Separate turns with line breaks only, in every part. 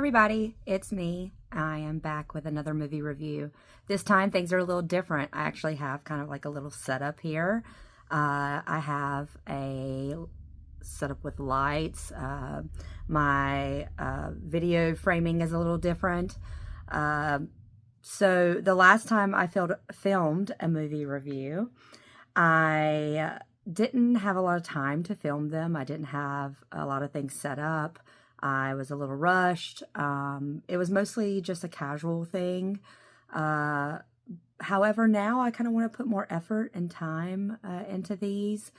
everybody, it's me. I am back with another movie review. This time things are a little different. I actually have kind of like a little setup here. I have a setup with lights. My video framing is a little different. So the last time I filmed a movie review, I didn't have a lot of time to film them. I didn't have a lot of things set up. I was a little rushed. It was mostly just a casual thing. However, now I kind of want to put more effort and time into these.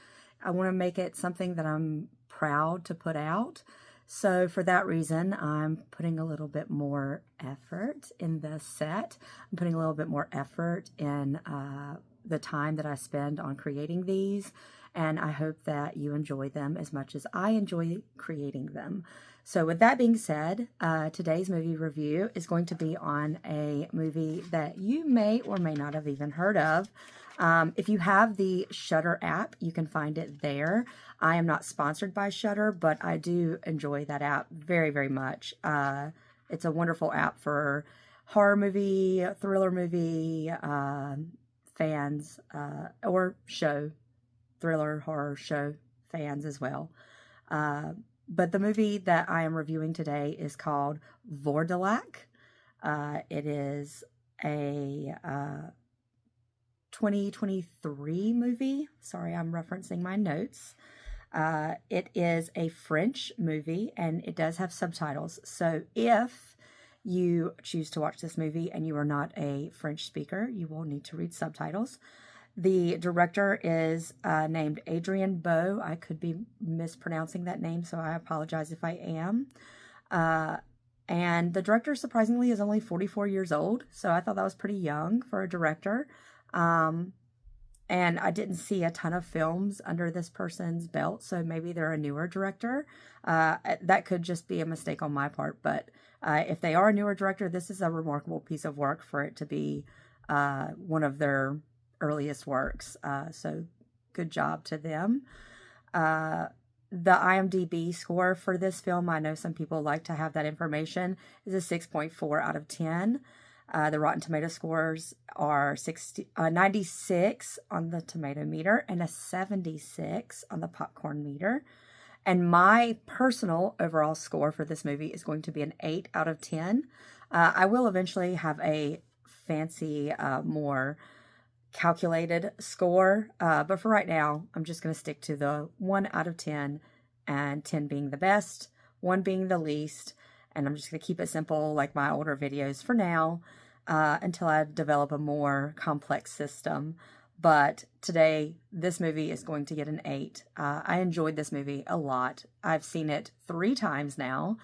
I want to make it something that I'm proud to put out. So for that reason, I'm putting a little bit more effort in the set. I'm putting a little bit more effort in the time that I spend on creating these. And I hope that you enjoy them as much as I enjoy creating them. So with that being said, today's movie review is going to be on a movie that you may or may not have even heard of. If you have the Shudder app, you can find it there. I am not sponsored by Shudder, but I do enjoy that app very, very much. It's a wonderful app for horror movie, thriller movie fans, or thriller horror show fans as well. But the movie that I am reviewing today is called Vourdalak. It is a 2023 movie. Sorry, I'm referencing my notes. It is a French movie, and it does have subtitles. So if you choose to watch this movie and you are not a French speaker, you will need to read subtitles. The director is named Adrien Beau. I could be mispronouncing that name, so I apologize if I am. And the director, surprisingly, is only 44 years old, so I thought that was pretty young for a director. And I didn't see a ton of films under this person's belt, so maybe they're a newer director. That could just be a mistake on my part, but if they are a newer director, this is a remarkable piece of work for it to be one of their earliest works. So good job to them. The IMDb score for this film, I know some people like to have that information, is a 6.4 out of 10. The Rotten Tomato scores are 96 on the tomato meter and a 76 on the popcorn meter. And my personal overall score for this movie is going to be an 8 out of 10. I will eventually have a fancy, more calculated score, but for right now, I'm just going to stick to the 1 out of 10, and 10 being the best, 1 being the least, and I'm just going to keep it simple like my older videos for now, until I develop a more complex system. But today, this movie is going to get an 8. I enjoyed this movie a lot. I've seen it 3 times now.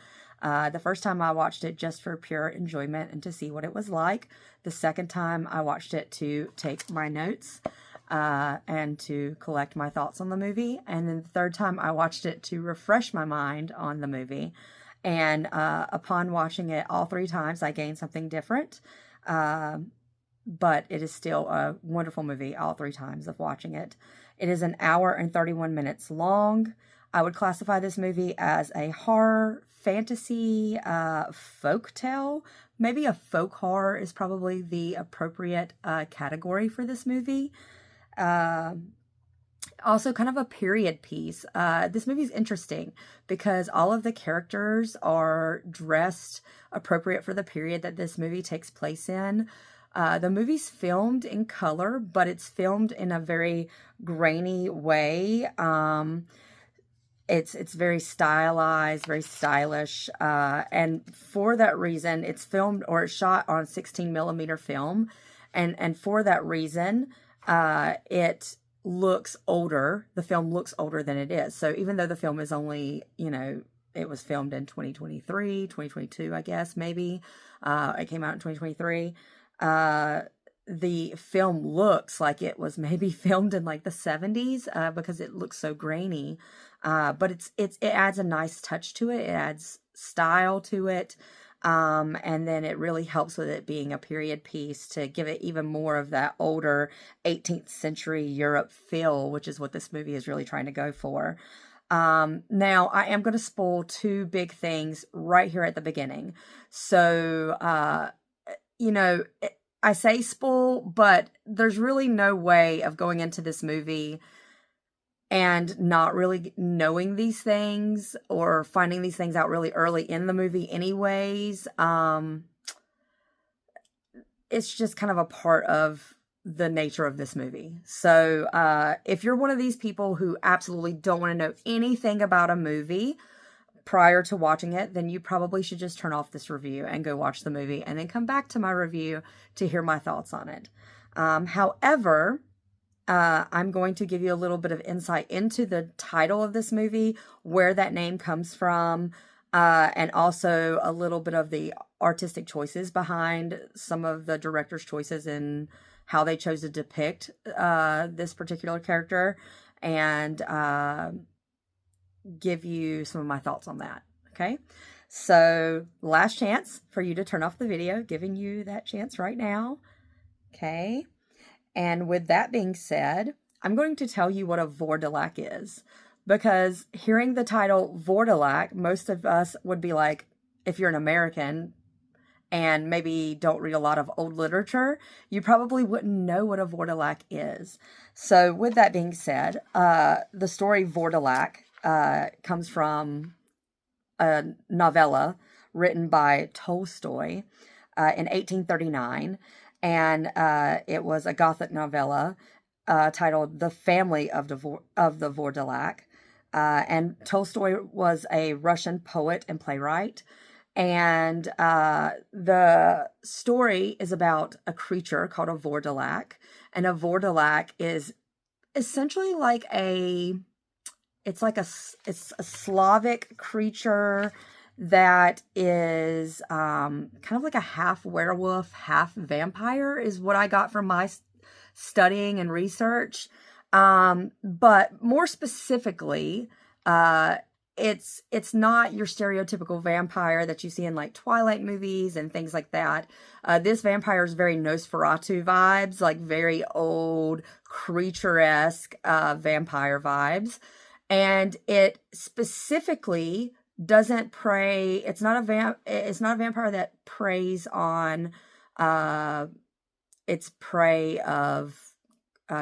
The first time I watched it just for pure enjoyment and to see what it was like. The second time I watched it to take my notes and to collect my thoughts on the movie. And then the third time I watched it to refresh my mind on the movie. And upon watching it all 3 times, I gained something different. But it is still a wonderful movie all 3 times of watching it. It is an hour and 31 minutes long. I would classify this movie as a horror, fantasy, folk tale. Maybe a folk horror is probably the appropriate category for this movie. Also kind of a period piece. This movie is interesting because all of the characters are dressed appropriate for the period that this movie takes place in. The movie's filmed in color, but it's filmed in a very grainy way. It's very stylized, very stylish, and for that reason, it's filmed or it's shot on 16 millimeter film, and for that reason, it looks older. The film looks older than it is. So even though the film is only, it was filmed in 2023, 2022, I guess, maybe, it came out in 2023, the film looks like it was maybe filmed in like the 70s, because it looks so grainy. But it adds a nice touch to it. It adds style to it. And then it really helps with it being a period piece to give it even more of that older 18th century Europe feel, which is what this movie is really trying to go for. Now, I am going to spoil two big things right here at the beginning. So, I say spoil, but there's really no way of going into this movie and not really knowing these things or finding these things out really early in the movie anyways. It's just kind of a part of the nature of this movie. So if you're one of these people who absolutely don't want to know anything about a movie prior to watching it, then you probably should just turn off this review and go watch the movie and then come back to my review to hear my thoughts on it. However, I'm going to give you a little bit of insight into the title of this movie, where that name comes from, and also a little bit of the artistic choices behind some of the director's choices in how they chose to depict this particular character, and give you some of my thoughts on that. Okay, so last chance for you to turn off the video, giving you that chance right now. Okay, and with that being said, I'm going to tell you what a Vourdalak is, because hearing the title Vourdalak, most of us would be like, if you're an American and maybe don't read a lot of old literature, you probably wouldn't know what a Vourdalak is. So with that being said, the story Vourdalak comes from a novella written by Tolstoy in 1839, and it was a Gothic novella titled The Family of the Vourdalak. And Tolstoy was a Russian poet and playwright. And the story is about a creature called a Vourdalak. And a Vourdalak is essentially like it's a Slavic creature that is kind of like a half werewolf, half vampire, is what I got from my studying and research. But more specifically, it's not your stereotypical vampire that you see in like Twilight movies and things like that. This vampire is very Nosferatu vibes, like very old creature-esque vampire vibes. And it specifically doesn't prey. It's not a vampire that preys on its prey of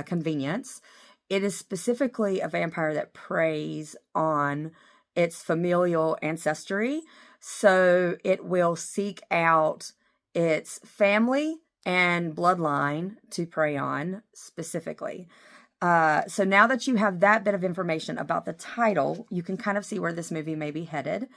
convenience. It is specifically a vampire that preys on its familial ancestry. So it will seek out its family and bloodline to prey on specifically. So now that you have that bit of information about the title, you can kind of see where this movie may be headed.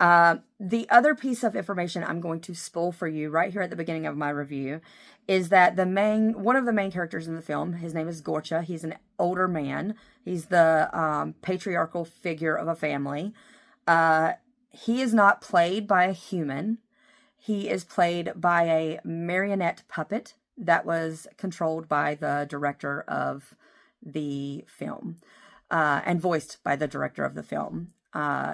The other piece of information I'm going to spoil for you right here at the beginning of my review is that one of the main characters in the film, his name is Gorcha. He's an older man. He's the patriarchal figure of a family. He is not played by a human. He is played by a marionette puppet that was controlled by the director of the film, and voiced by the director of the film.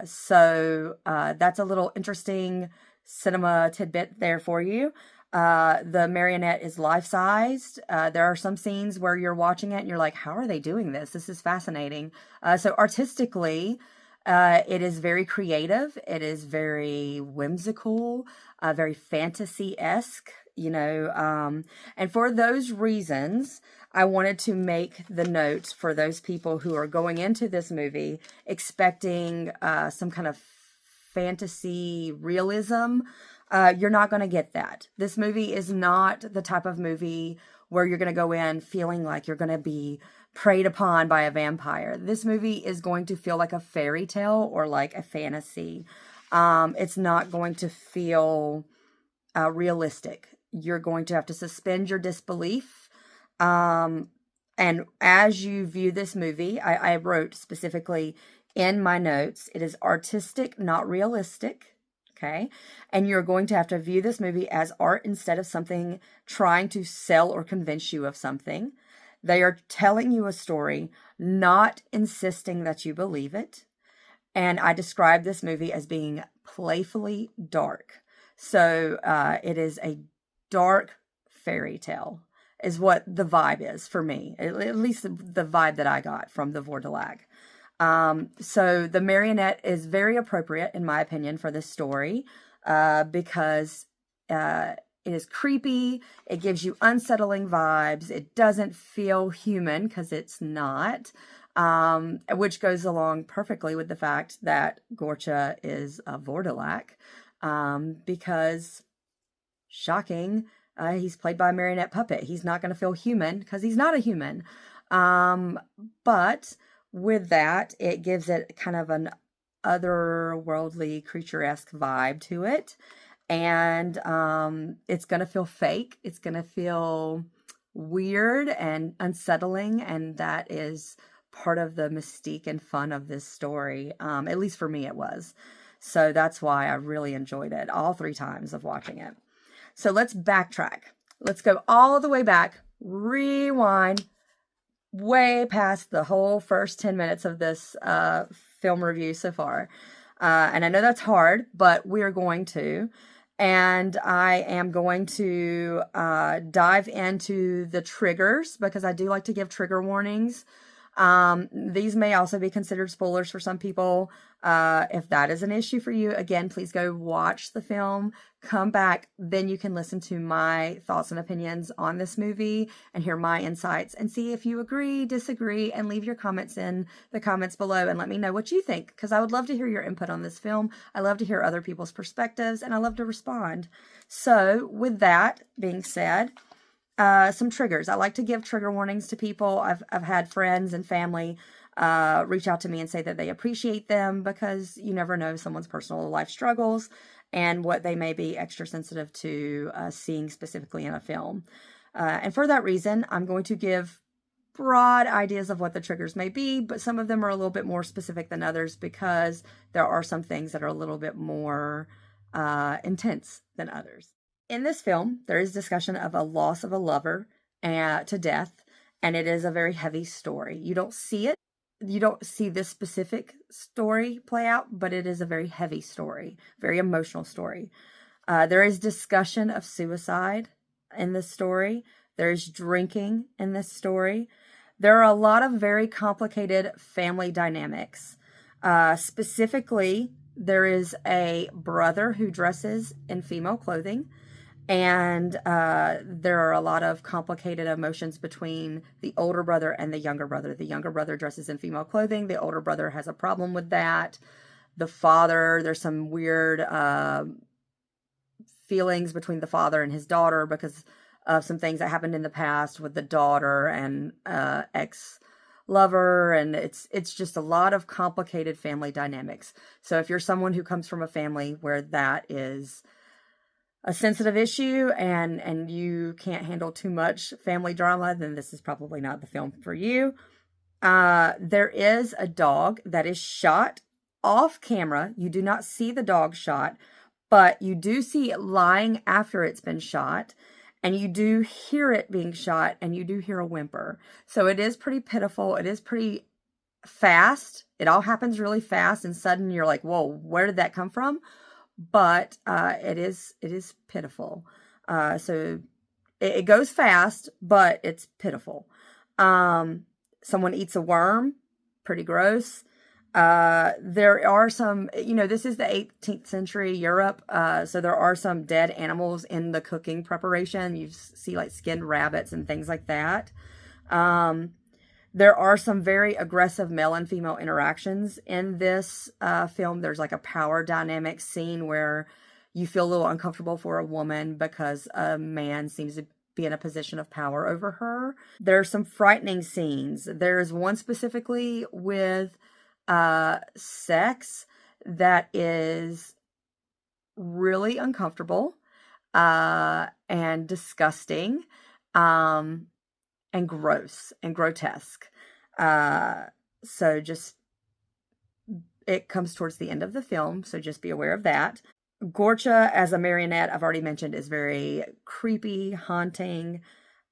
So that's a little interesting cinema tidbit there for you. The marionette is life-sized. There are some scenes where you're watching it and you're like, how are they doing this? This is fascinating. So artistically, it is very creative. It is very whimsical, very fantasy-esque, and for those reasons, I wanted to make the note for those people who are going into this movie expecting some kind of fantasy realism. You're not going to get that. This movie is not the type of movie where you're going to go in feeling like you're going to be preyed upon by a vampire. This movie is going to feel like a fairy tale or like a fantasy. It's not going to feel realistic. You're going to have to suspend your disbelief. And as you view this movie, I wrote specifically in my notes, it is artistic, not realistic. Okay. And you're going to have to view this movie as art instead of something trying to sell or convince you of something. They are telling you a story, not insisting that you believe it. And I describe this movie as being playfully dark. So it is a dark fairy tale is what the vibe is for me, at least the vibe that I got from the Vourdalak. So the marionette is very appropriate, in my opinion, for this story, because it is creepy. It gives you unsettling vibes. It doesn't feel human because it's not, which goes along perfectly with the fact that Gorcha is a Vourdalak, because, shocking, he's played by a marionette puppet. He's not going to feel human because he's not a human. But with that, it gives it kind of an otherworldly, creature-esque vibe to it. And it's going to feel fake. It's going to feel weird and unsettling. And that is part of the mystique and fun of this story. At least for me, it was. So that's why I really enjoyed it all 3 times of watching it. So let's backtrack. Let's go all the way back, rewind, way past the whole first 10 minutes of this film review so far. And I know that's hard, but we're going to. And I am going to dive into the triggers, because I do like to give trigger warnings. These may also be considered spoilers for some people. If that is an issue for you, again, please go watch the film, come back, then you can listen to my thoughts and opinions on this movie and hear my insights and see if you agree, disagree, and leave your comments in the comments below and let me know what you think, because I would love to hear your input on this film. I love to hear other people's perspectives, and I love to respond. So with that being said, some triggers. I like to give trigger warnings to people. I've had friends and family reach out to me and say that they appreciate them, because you never know someone's personal life struggles and what they may be extra sensitive to seeing specifically in a film. And for that reason, I'm going to give broad ideas of what the triggers may be, but some of them are a little bit more specific than others, because there are some things that are a little bit more intense than others. In this film, there is discussion of a loss of a lover to death, and it is a very heavy story. You don't see it. You don't see this specific story play out, but it is a very heavy story, very emotional story. There is discussion of suicide in this story. There is drinking in this story. There are a lot of very complicated family dynamics. Specifically, there is a brother who dresses in female clothing. And there are a lot of complicated emotions between the older brother and the younger brother. The younger brother dresses in female clothing. The older brother has a problem with that. The father, there's some weird feelings between the father and his daughter because of some things that happened in the past with the daughter and ex-lover. And it's just a lot of complicated family dynamics. So if you're someone who comes from a family where that is a sensitive issue and you can't handle too much family drama, then this is probably not the film for you. There is a dog that is shot off camera. You do not see the dog shot, but you do see it lying after it's been shot, and you do hear it being shot, and you do hear a whimper. So it is pretty pitiful. It is pretty fast. It all happens really fast and sudden. You're like, whoa, where did that come from? But it is pitiful. So it goes fast, but it's pitiful. Someone eats a worm, pretty gross. There are some, this is the 18th century Europe, so there are some dead animals in the cooking preparation. You see like skinned rabbits and things like that. There are some very aggressive male and female interactions in this film. There's like a power dynamic scene where you feel a little uncomfortable for a woman because a man seems to be in a position of power over her. There are some frightening scenes. There's one specifically with sex that is really uncomfortable and disgusting. And gross and grotesque. So just, it comes towards the end of the film, so just be aware of that. Gorcha as a marionette, I've already mentioned, is very creepy, haunting.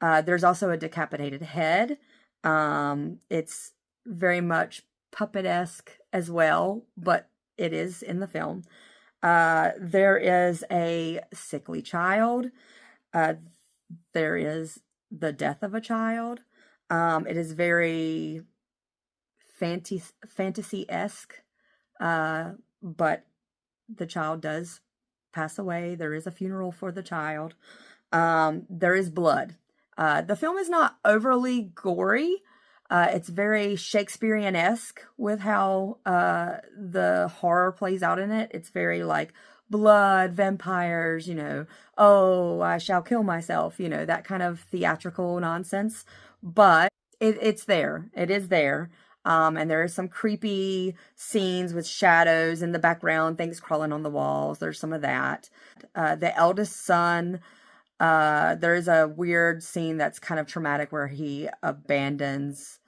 There's also a decapitated head. It's very much puppet-esque as well, but it is in the film. There is a sickly child. There is the death of a child. It is very fantasy-esque, but the child does pass away. There is a funeral for the child. There is blood. The film is not overly gory. It's very Shakespearean-esque with how the horror plays out in it. It's very like blood, vampires, oh, I shall kill myself, that kind of theatrical nonsense. But it's there. It is there. And there are some creepy scenes with shadows in the background, things crawling on the walls. There's some of that. The eldest son, there's a weird scene that's kind of traumatic where he abandons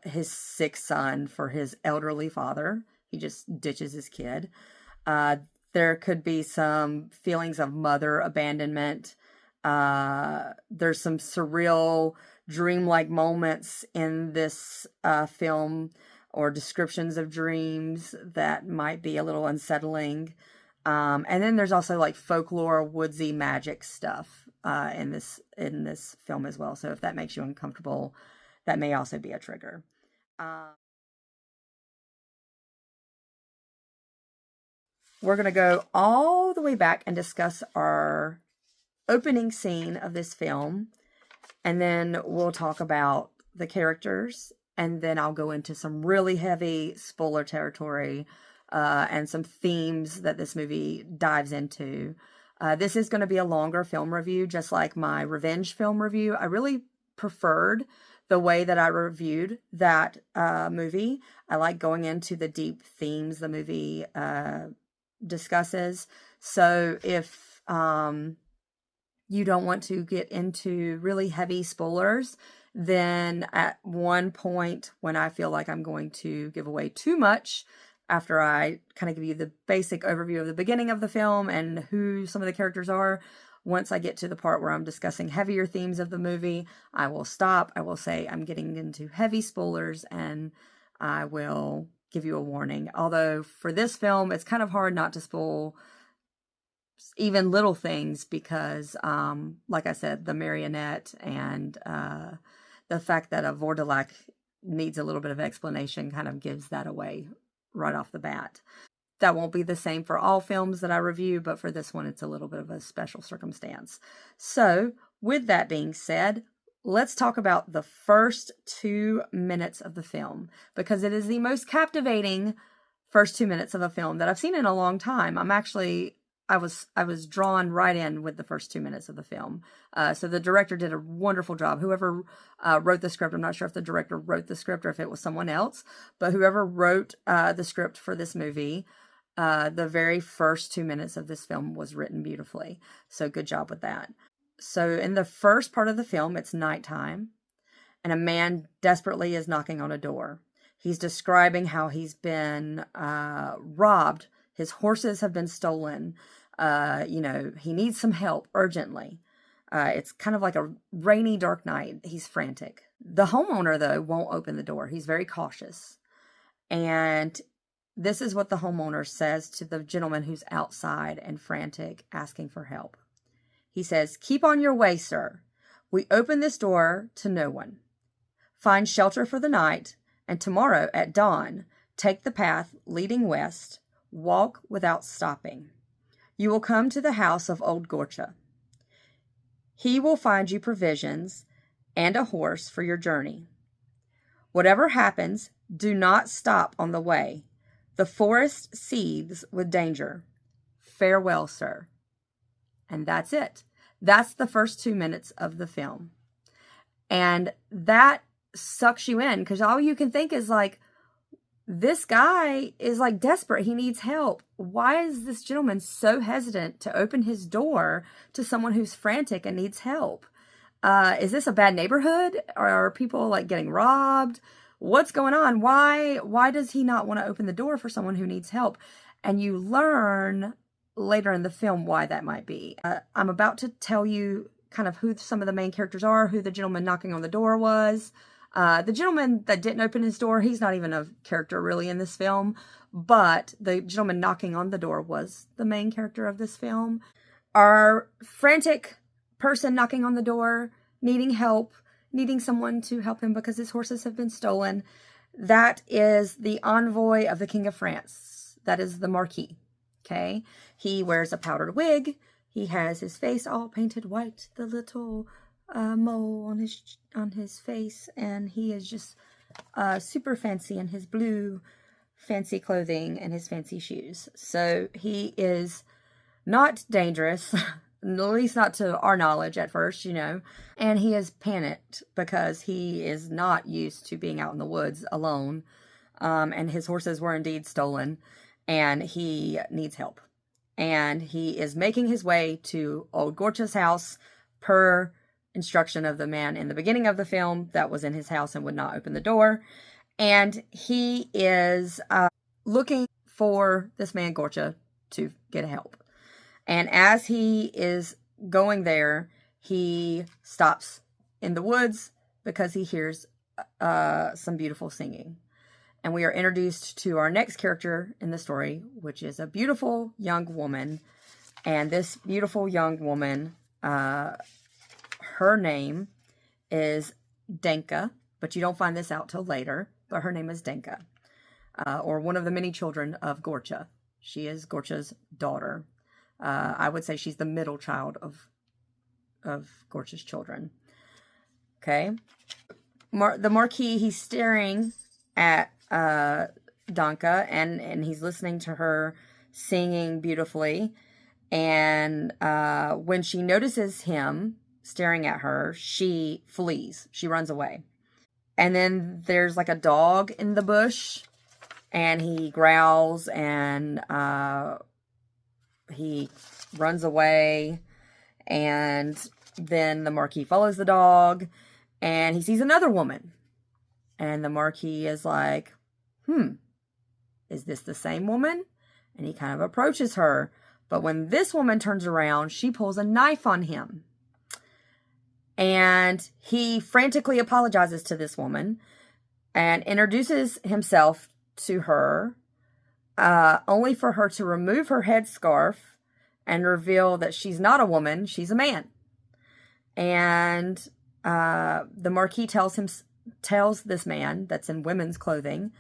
his sick son for his elderly father. He just ditches his kid. There could be some feelings of mother abandonment. There's some surreal, dreamlike moments in this film, or descriptions of dreams that might be a little unsettling. And then there's also like folklore, woodsy magic stuff in this film as well. So if that makes you uncomfortable, that may also be a trigger. We're going to go all the way back and discuss our opening scene of this film. And then we'll talk about the characters. And then I'll go into some really heavy spoiler territory and some themes that this movie dives into. This is going to be a longer film review, just like my revenge film review. I really preferred the way that I reviewed that movie. I like going into the deep themes the movie discusses. So if you don't want to get into really heavy spoilers, then at one point when I feel like I'm going to give away too much, after I kind of give you the basic overview of the beginning of the film and who some of the characters are, once I get to the part where I'm discussing heavier themes of the movie, I will stop. I will say I'm getting into heavy spoilers, and I will give you a warning. Although for this film, it's kind of hard not to spoil even little things because, like I said, the marionette and the fact that a Vourdalak needs a little bit of explanation kind of gives that away right off the bat. That won't be the same for all films that I review, but for this one, it's a little bit of a special circumstance. So, with that being said, let's talk about the first 2 minutes of the film, because it is the most captivating first 2 minutes of a film that I've seen in a long time. I was drawn right in with the first 2 minutes of the film. So the director did a wonderful job. Whoever wrote the script, I'm not sure if the director wrote the script or if it was someone else, but whoever wrote the script for this movie, the very first 2 minutes of this film was written beautifully. So good job with that. So in the first part of the film, it's nighttime, and a man desperately is knocking on a door. He's describing how he's been robbed. His horses have been stolen. He needs some help urgently. It's kind of like a rainy, dark night. He's frantic. The homeowner, though, won't open the door. He's very cautious. And this is what the homeowner says to the gentleman who's outside and frantic, asking for help. He says, "Keep on your way, sir. We open this door to no one. Find shelter for the night, and tomorrow at dawn, take the path leading west. Walk without stopping. You will come to the house of old Gorcha. He will find you provisions and a horse for your journey. Whatever happens, do not stop on the way. The forest seethes with danger. Farewell, sir." And that's it. That's the first 2 minutes of the film. And that sucks you in because all you can think is like, this guy is like desperate. He needs help. Why is this gentleman so hesitant to open his door to someone who's frantic and needs help? Is this a bad neighborhood? Are people like getting robbed? What's going on? Why does he not want to open the door for someone who needs help? And you learn later in the film why that might be. I'm about to tell you kind of who some of the main characters are, who the gentleman knocking on the door was. The gentleman that didn't open his door, he's not even a character really in this film, but the gentleman knocking on the door was the main character of this film. Our frantic person knocking on the door, needing help, needing someone to help him because his horses have been stolen. that is the envoy of the King of France. That is the Marquis. Okay. He wears a powdered wig. He has his face all painted white, the little mole on his face, and he is just super fancy in his blue fancy clothing and his fancy shoes. So he is not dangerous, at least not to our knowledge at first, you know. And he is panicked because he is not used to being out in the woods alone. And his horses were indeed stolen, and he needs help. And he is making his way to old Gorcha's house per instruction of the man in the beginning of the film that was in his house and would not open the door. And he is looking for this man Gorcha to get help. And as he is going there, he stops in the woods because he hears some beautiful singing. And we are introduced to our next character in the story, which is a beautiful young woman. And this beautiful young woman, her name is Denka, but you don't find this out till later. But her name is Denka, or one of the many children of Gorcha. She is Gorcha's daughter. I would say she's the middle child of Gorcha's children. Okay. The Marquis, he's staring at Danka, and he's listening to her singing beautifully. And when she notices him staring at her, she flees. She runs away. And then there's like a dog in the bush, and he growls, and he runs away. And then the Marquis follows the dog, and he sees another woman. And the Marquis is like, is this the same woman? And he kind of approaches her. But when this woman turns around, she pulls a knife on him. And he frantically apologizes to this woman and introduces himself to her, only for her to remove her headscarf and reveal that she's not a woman, she's a man. And the Marquis tells this man that's in women's clothing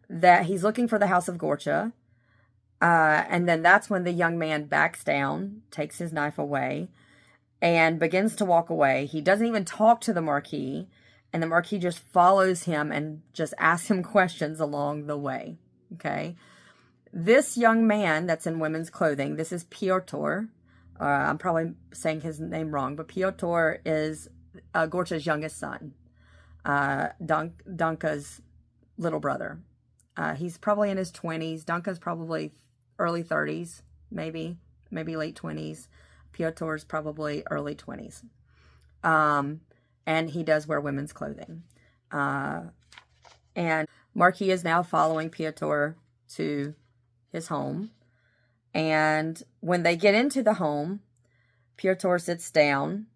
that he's looking for the house of Gorcha. And then that's when the young man backs down, takes his knife away, and begins to walk away. He doesn't even talk to the Marquis, and the Marquis just follows him and just asks him questions along the way. Okay. This young man that's in women's clothing, this is Piotr. I'm probably saying his name wrong, but Piotr is Gorcha's youngest son, Danka's little brother. He's probably in his 20s. Danka's probably early 30s, maybe late 20s. Piotr's probably early 20s. And he does wear women's clothing. And Marquis is now following Piotr to his home. And when they get into the home, Piotr sits down,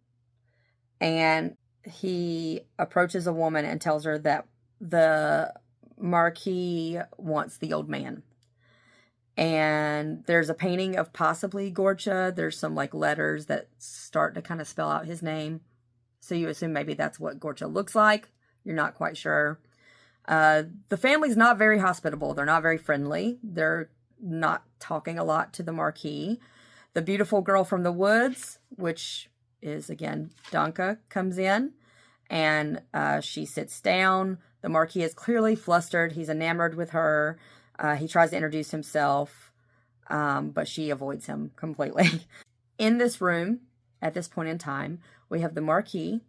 and he approaches a woman and tells her that the Marquis wants the old man. And there's a painting of possibly Gorcha. There's some like letters that start to kind of spell out his name. So you assume maybe that's what Gorcha looks like. You're not quite sure. The family's not very hospitable. They're not very friendly. They're not talking a lot to the Marquis. The beautiful girl from the woods, which is again Danka, comes in, and she sits down. The Marquis is clearly flustered. He's enamored with her. He tries to introduce himself, but she avoids him completely. In this room, at this point in time, we have the Marquis,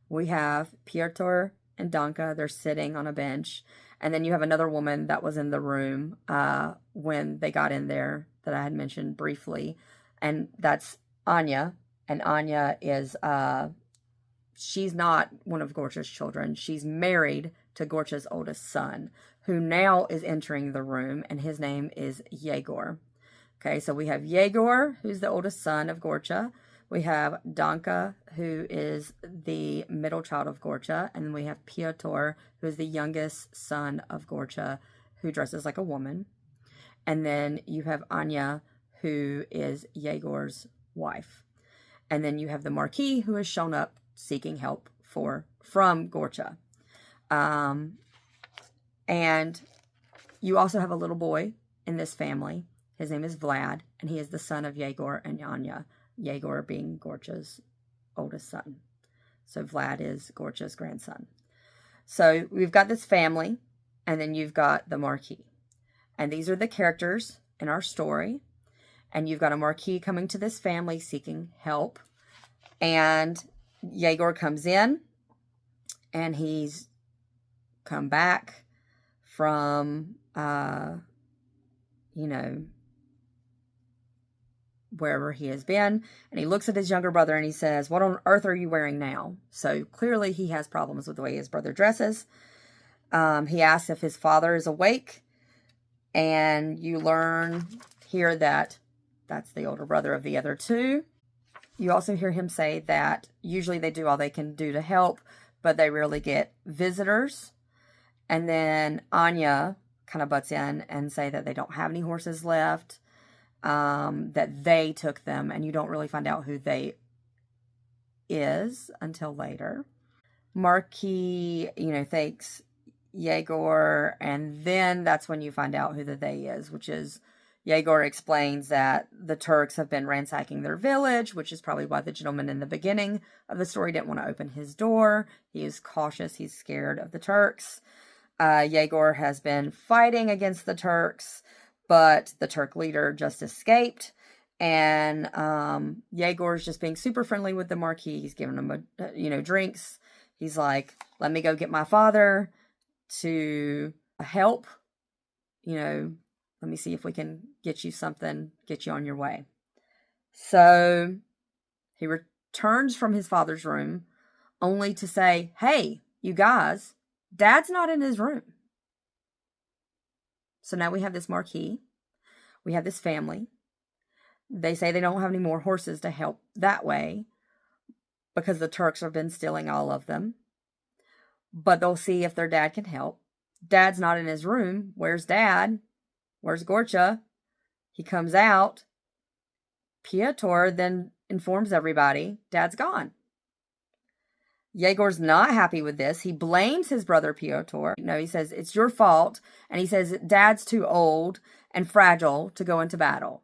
we have Piotr and Danka. They're sitting on a bench. And then you have another woman that was in the room when they got in there that I had mentioned briefly. And that's Anya. And Anya is, she's not one of Gorcha's children. She's married to Gorcha's oldest son, who now is entering the room, and his name is Yegor. Okay, so we have Yegor, who's the oldest son of Gorcha. We have Danka, who is the middle child of Gorcha, and then we have Piotr, who is the youngest son of Gorcha, who dresses like a woman. And then you have Anya, who is Yegor's wife. And then you have the Marquis, who has shown up seeking help from Gorcha. And you also have a little boy in this family. His name is Vlad, and he is the son of Yegor and Anya. Yegor being Gorcha's oldest son. So Vlad is Gorcha's grandson. So we've got this family, and then you've got the Marquis. And these are the characters in our story. And you've got a Marquis coming to this family seeking help. And Yegor comes in, and he's come back from, wherever he has been. And he looks at his younger brother and he says, "What on earth are you wearing now?" So clearly he has problems with the way his brother dresses. He asks if his father is awake. And you learn here that that's the older brother of the other two. You also hear him say that usually they do all they can do to help, but they rarely get visitors. And then Anya kind of butts in and say that they don't have any horses left, that they took them, and you don't really find out who they is until later. Marquis, thanks Yegor, and then that's when you find out who the they is, which is Yegor explains that the Turks have been ransacking their village, which is probably why the gentleman in the beginning of the story didn't want to open his door. He is cautious. He's scared of the Turks. Yegor has been fighting against the Turks, but the Turk leader just escaped. And Yegor's just being super friendly with the Marquis. He's giving him, drinks. He's like, "Let me go get my father to help. Let me see if we can get you something, get you on your way." So he returns from his father's room only to say, "Hey, you guys, Dad's not in his room." So now we have this Marquis. We have this family. They say they don't have any more horses to help that way because the Turks have been stealing all of them. But they'll see if their dad can help. Dad's not in his room. Where's Dad? Where's Gorcha? He comes out. Piotr then informs everybody Dad's gone. Yegor's not happy with this. He blames his brother Piotr. He says, "It's your fault." And he says, "Dad's too old and fragile to go into battle."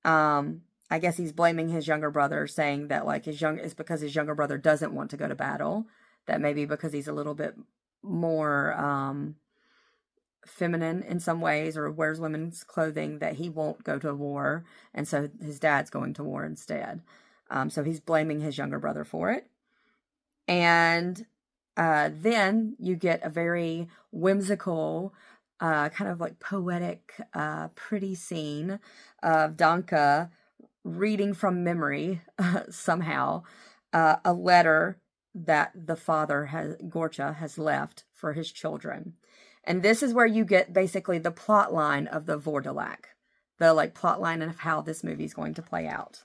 I guess he's blaming his younger brother, saying that it's because his younger brother doesn't want to go to battle. That maybe because he's a little bit more feminine in some ways, or wears women's clothing, that he won't go to war. And so his dad's going to war instead. So he's blaming his younger brother for it. And then you get a very whimsical, kind of like poetic, pretty scene of Danka reading from memory, somehow, a letter that the father, Gorcha, has left for his children. And this is where you get basically the plot line of the Vourdalak, the plot line of how this movie is going to play out.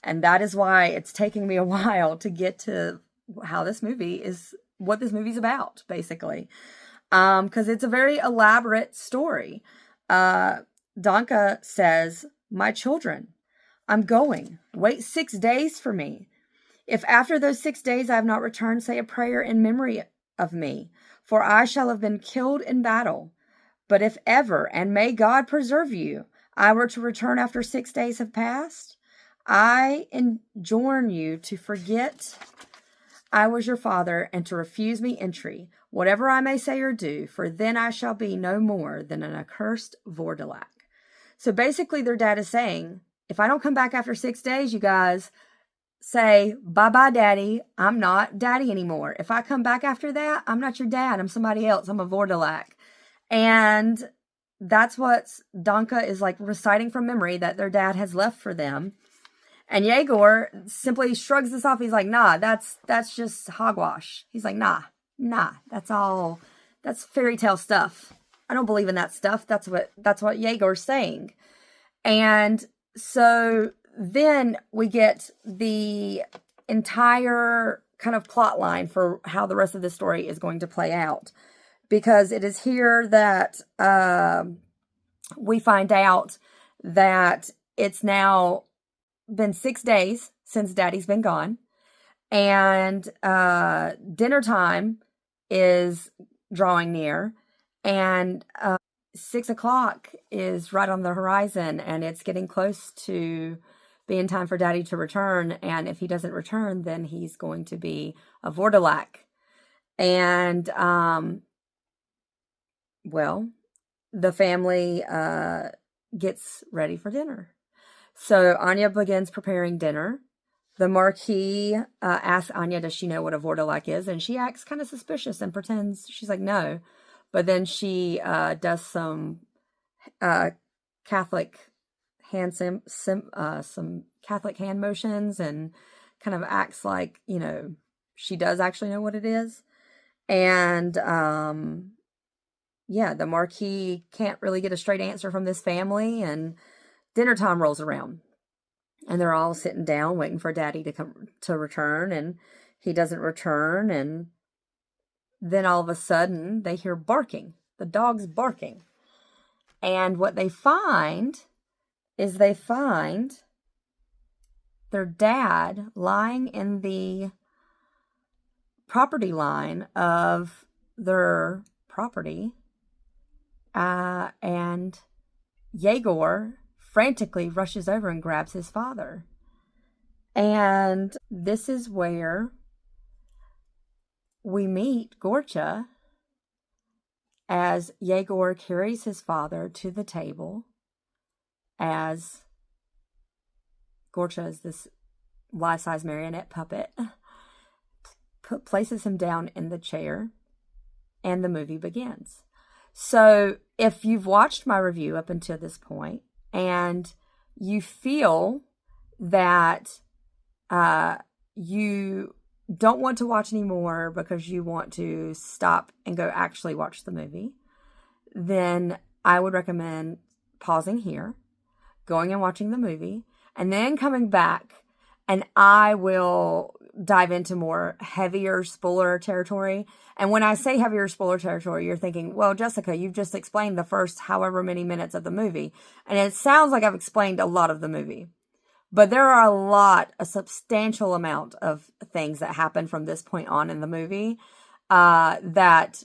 And that is why it's taking me a while to get to how this movie is, what this movie's about, basically. Because it's a very elaborate story. Danka says, "My children, I'm going. Wait 6 days for me. If after those 6 days I have not returned, say a prayer in memory of me, for I shall have been killed in battle. But if ever, and may God preserve you, I were to return after 6 days have passed, I enjoin you to forget I was your father, and to refuse me entry, whatever I may say or do, for then I shall be no more than an accursed Vourdalak." So basically their dad is saying, if I don't come back after 6 days, you guys say, "Bye-bye, Daddy. I'm not Daddy anymore. If I come back after that, I'm not your dad. I'm somebody else. I'm a Vourdalak." And that's what Danka is reciting from memory that their dad has left for them. And Yegor simply shrugs this off. He's like, "Nah, that's just hogwash." He's like, nah, that's fairy tale stuff. I don't believe in that stuff. That's what Yegor's saying. And so then we get the entire kind of plot line for how the rest of the story is going to play out. Because it is here that we find out that it's now been 6 days since Daddy's been gone. And dinner time is drawing near, and 6 o'clock is right on the horizon, and it's getting close to being time for Daddy to return. And if he doesn't return, then he's going to be a Vourdalak. And well, the family gets ready for dinner. So Anya begins preparing dinner. The Marquis asks Anya, does she know what a Vourdalak is? And she acts kind of suspicious and pretends she's like, no. But then she does some Catholic some Catholic hand motions and kind of acts like, you know, she does actually know what it is. And yeah, the Marquis can't really get a straight answer from this family, and dinner time rolls around. And they're all sitting down waiting for Daddy to return, and he doesn't return. And then all of a sudden they hear barking. The dog's barking. And what they find is their dad lying in the property line of their property. And Yegor frantically rushes over and grabs his father. And this is where we meet Gorcha as Yegor carries his father to the table, as Gorcha is this life-size marionette puppet, places him down in the chair, and the movie begins. So if you've watched my review up until this point, and you feel that you don't want to watch anymore because you want to stop and go actually watch the movie, then I would recommend pausing here, going and watching the movie, and then coming back, and I will dive into more heavier spoiler territory. And when I say heavier spoiler territory, you're thinking, well, Jessica, you've just explained the first however many minutes of the movie. And it sounds like I've explained a lot of the movie. But there are a substantial amount of things that happen from this point on in the movie that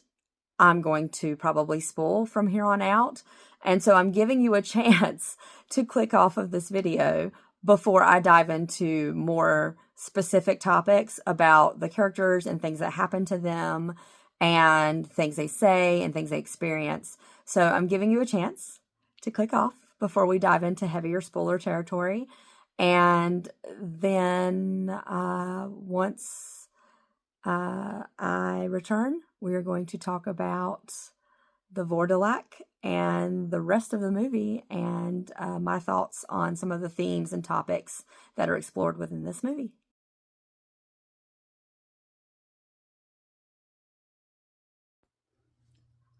I'm going to probably spoil from here on out. And so I'm giving you a chance to click off of this video before I dive into more specific topics about the characters and things that happen to them and things they say and things they experience. So I'm giving you a chance to click off before we dive into heavier spoiler territory. And then once I return, we are going to talk about the Vourdalak and the rest of the movie and my thoughts on some of the themes and topics that are explored within this movie.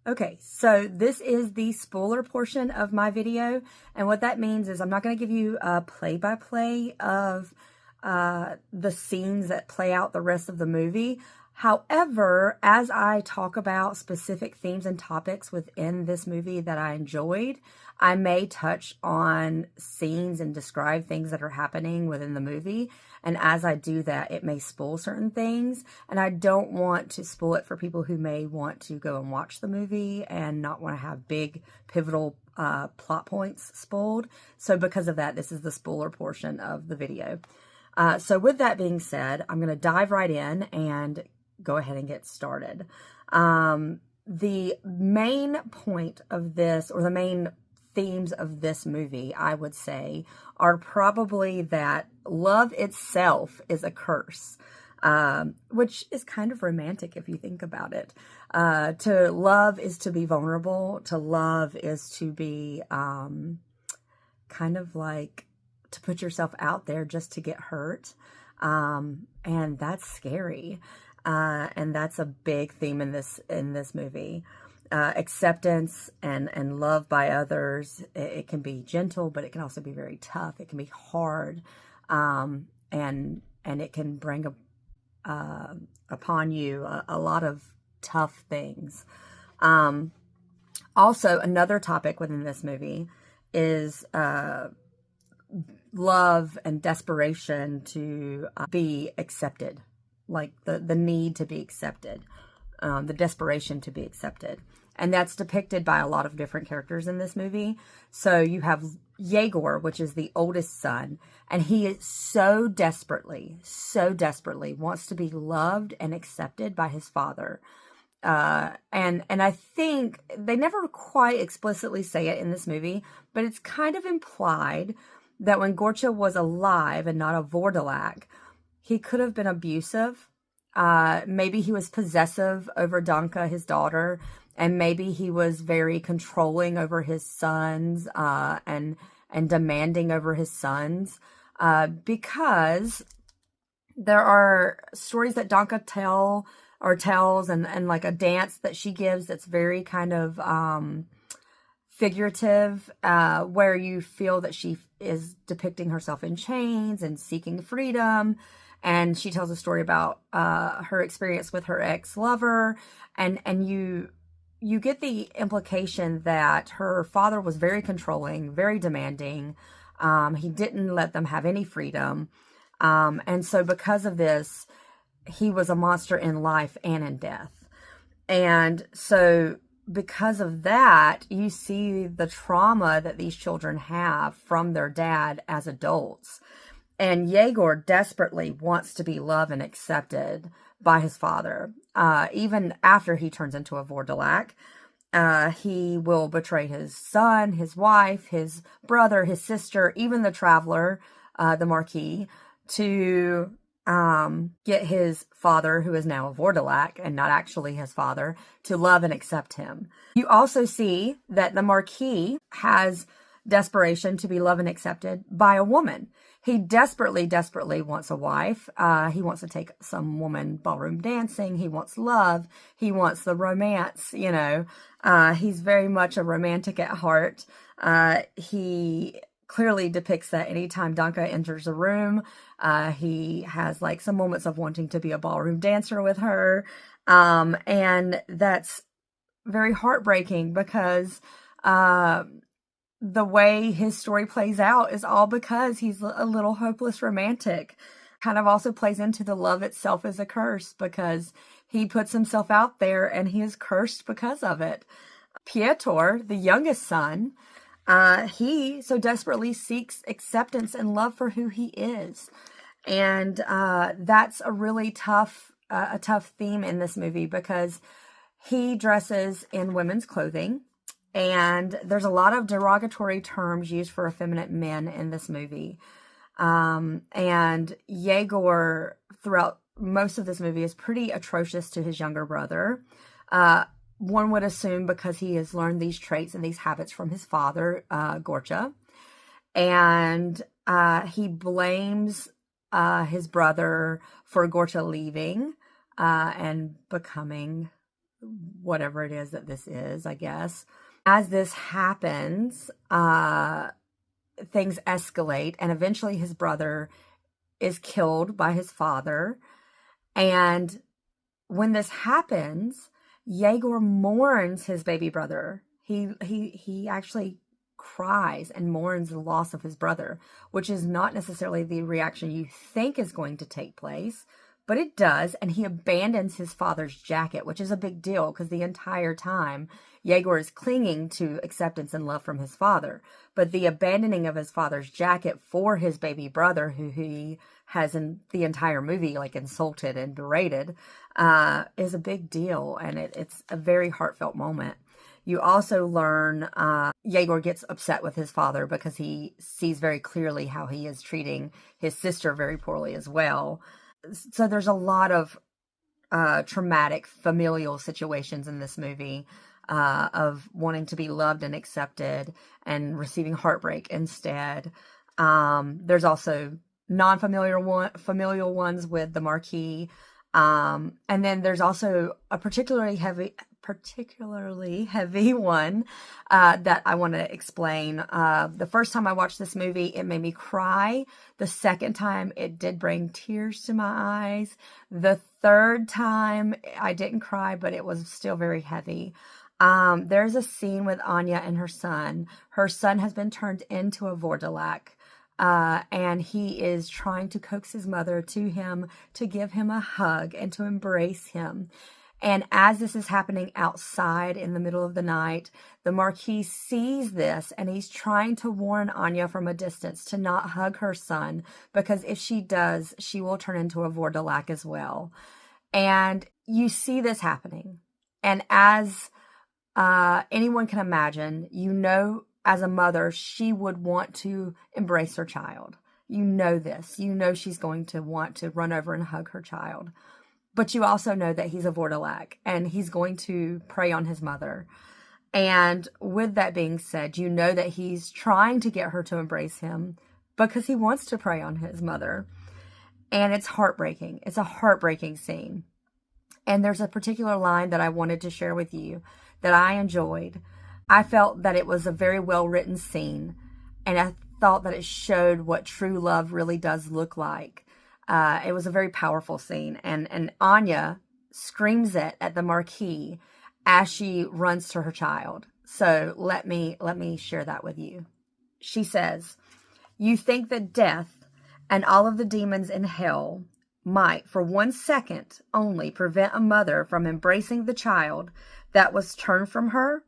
Okay, so this is the spoiler portion of my video, and what that means is I'm not going to give you a play-by-play of the scenes that play out the rest of the movie. However, as I talk about specific themes and topics within this movie that I enjoyed, I may touch on scenes and describe things that are happening within the movie. And as I do that, it may spoil certain things. And I don't want to spoil it for people who may want to go and watch the movie and not want to have big pivotal plot points spoiled. So because of that, this is the spoiler portion of the video. So with that being said, I'm going to dive right in and go ahead and get started. The main point of this, or the main themes of this movie, I would say, are probably that love itself is a curse, which is kind of romantic if you think about it. To love is to be vulnerable. To love is to be kind of like to put yourself out there just to get hurt. And that's scary. And that's a big theme in this movie. Acceptance and love by others. It can be gentle, but it can also be very tough. It can be hard, and it can bring upon you a lot of tough things. Also, another topic within this movie is love and desperation to be accepted, like the need to be accepted. the desperation to be accepted. And that's depicted by a lot of different characters in this movie. So you have Yegor, which is the oldest son, and he is so desperately wants to be loved and accepted by his father. And I think they never quite explicitly say it in this movie, but it's kind of implied that when Gorcha was alive and not a Vourdalak, he could have been abusive. Maybe he was possessive over Danka, his daughter, and maybe he was very controlling over his sons, and demanding over his sons, because there are stories that Danka tells, and like a dance that she gives that's very kind of figurative, where you feel that she is depicting herself in chains and seeking freedom. And she tells a story about her experience with her ex-lover, and you get the implication that her father was very controlling, very demanding. He didn't let them have any freedom. And so because of this, he was a monster in life and in death. And so because of that, you see the trauma that these children have from their dad as adults. And Yegor desperately wants to be loved and accepted by his father. Even after he turns into a Vourdalak, he will betray his son, his wife, his brother, his sister, even the traveler, the Marquis, to get his father, who is now a Vourdalak and not actually his father, to love and accept him. You also see that the Marquis has desperation to be loved and accepted by a woman. He desperately wants a wife. He wants to take some woman ballroom dancing. He wants love. He wants the romance, you know. He's very much a romantic at heart. He clearly depicts that anytime Danka enters a room, he has like some moments of wanting to be a ballroom dancer with her. And that's very heartbreaking because the way his story plays out is all because he's a little hopeless romantic. Kind of also plays into the love itself as a curse, because he puts himself out there and he is cursed because of it. Piotr, the youngest son, he so desperately seeks acceptance and love for who he is. And that's a really tough theme in this movie, because he dresses in women's clothing. And there's a lot of derogatory terms used for effeminate men in this movie. And Yegor, throughout most of this movie, is pretty atrocious to his younger brother. One would assume because he has learned these traits and these habits from his father, Gorcha. And he blames his brother for Gorcha leaving and becoming whatever it is that this is, I guess. As this happens, things escalate, and eventually his brother is killed by his father. And when this happens, Yegor mourns his baby brother. He actually cries and mourns the loss of his brother, which is not necessarily the reaction you think is going to take place, but it does. And he abandons his father's jacket, which is a big deal, because the entire time Yegor is clinging to acceptance and love from his father. But the abandoning of his father's jacket for his baby brother, who he has in the entire movie like insulted and berated, is a big deal. And it's a very heartfelt moment. You also learn Yegor gets upset with his father because he sees very clearly how he is treating his sister very poorly as well. So there's a lot of traumatic familial situations in this movie, of wanting to be loved and accepted and receiving heartbreak instead. There's also familial ones with the Marquis. And then there's also a particularly heavy one that I want to explain. The first time I watched this movie, it made me cry. The second time, it did bring tears to my eyes. The third time, I didn't cry, but it was still very heavy. There's a scene with Anya and her son. Her son has been turned into a Vourdalak. And he is trying to coax his mother to him to give him a hug and to embrace him. And as this is happening outside in the middle of the night, the Marquis sees this and he's trying to warn Anya from a distance to not hug her son, because if she does, she will turn into a Vourdalak as well. And you see this happening. And as anyone can imagine, you know, as a mother, she would want to embrace her child. You know this. You know she's going to want to run over and hug her child. But you also know that he's a Vourdalak and he's going to prey on his mother. And with that being said, you know that he's trying to get her to embrace him because he wants to prey on his mother. And it's heartbreaking. It's a heartbreaking scene. And there's a particular line that I wanted to share with you that I enjoyed. I felt that it was a very well-written scene. And I thought that it showed what true love really does look like. It was a very powerful scene, and Anya screams it at the Marquis as she runs to her child. So let me share that with you. She says, "You think that death and all of the demons in hell might, for 1 second only, prevent a mother from embracing the child that was turned from her?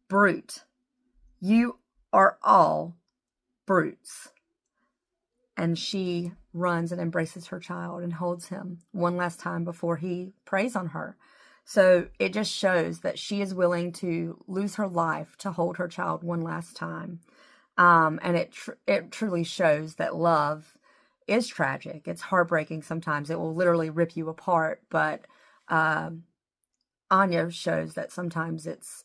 Brute. You are all brutes." And she runs and embraces her child and holds him one last time before he preys on her. So it just shows that she is willing to lose her life to hold her child one last time. And it truly shows that love is tragic. It's heartbreaking sometimes. It will literally rip you apart. But Anya shows that sometimes it's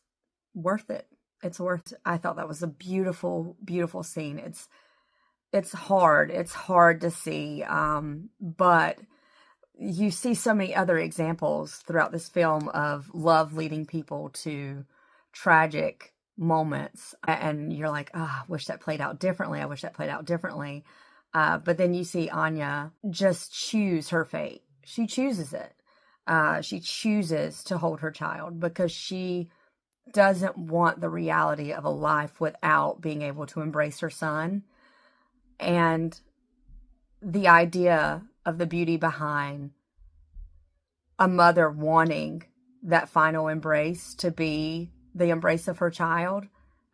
worth it. It's worth it. I thought that was a beautiful, beautiful scene. It's hard. It's hard to see. But you see so many other examples throughout this film of love leading people to tragic moments. And you're like, oh, I wish that played out differently. I wish that played out differently. But then you see Anya just choose her fate. She chooses it. She chooses to hold her child because she doesn't want the reality of a life without being able to embrace her son. And the idea of the beauty behind a mother wanting that final embrace to be the embrace of her child,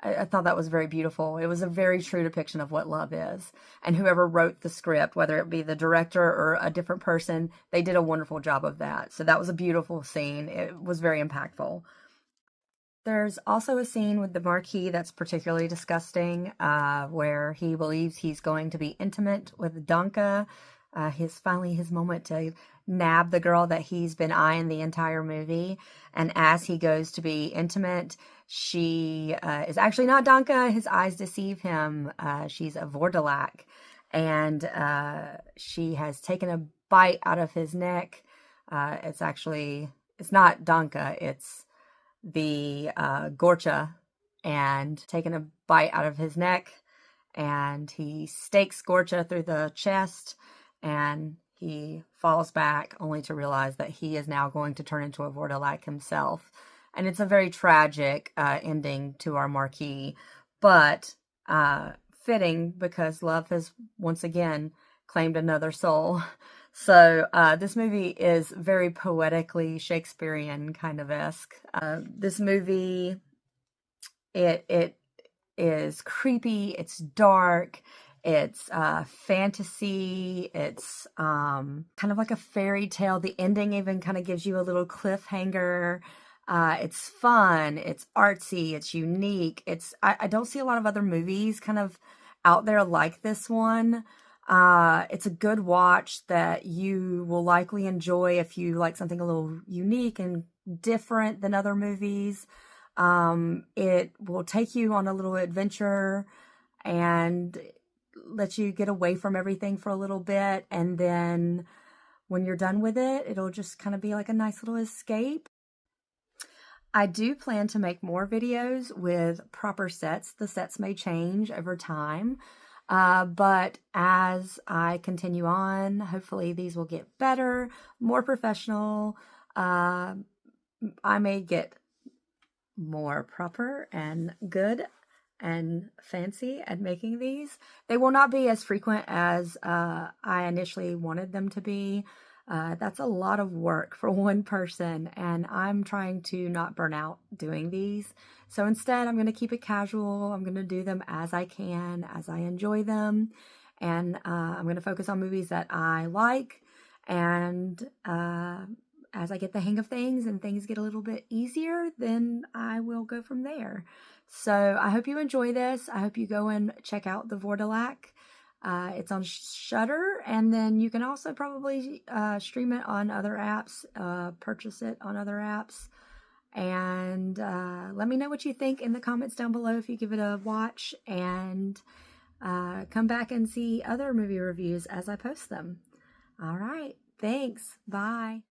I thought that was very beautiful. It was a very true depiction of what love is. And whoever wrote the script, whether it be the director or a different person, they did a wonderful job of that. So that was a beautiful scene. It was very impactful. There's also a scene with the Marquis that's particularly disgusting, where he believes he's going to be intimate with Danka. Finally his moment to nab the girl that he's been eyeing the entire movie. And as he goes to be intimate, she is actually not Danka. His eyes deceive him. She's a Vourdalak. And she has taken a bite out of his neck. It's not Danka. It's the Gorcha, and taken a bite out of his neck, and he stakes Gorcha through the chest, and he falls back only to realize that he is now going to turn into a Vourdalak himself. And it's a very tragic ending to our Marquis, but fitting because love has once again claimed another soul. So this movie is very poetically Shakespearean kind of esque. This movie, it is creepy. It's dark. It's fantasy. It's kind of like a fairy tale. The ending even kind of gives you a little cliffhanger. It's fun. It's artsy. It's unique. I don't see a lot of other movies kind of out there like this one. It's a good watch that you will likely enjoy if you like something a little unique and different than other movies. It will take you on a little adventure and let you get away from everything for a little bit. And then when you're done with it, it'll just kind of be like a nice little escape. I do plan to make more videos with proper sets. The sets may change over time. But as I continue on, hopefully these will get better, more professional. I may get more proper and good and fancy at making these. They will not be as frequent as I initially wanted them to be. That's a lot of work for one person, and I'm trying to not burn out doing these. So instead, I'm going to keep it casual. I'm going to do them as I can, as I enjoy them, and I'm going to focus on movies that I like, and as I get the hang of things and things get a little bit easier, then I will go from there. So I hope you enjoy this. I hope you go and check out the Vourdalak. It's on Shudder, and then you can also probably stream it on other apps, purchase it on other apps. And let me know what you think in the comments down below if you give it a watch, and come back and see other movie reviews as I post them. All right, thanks. Bye.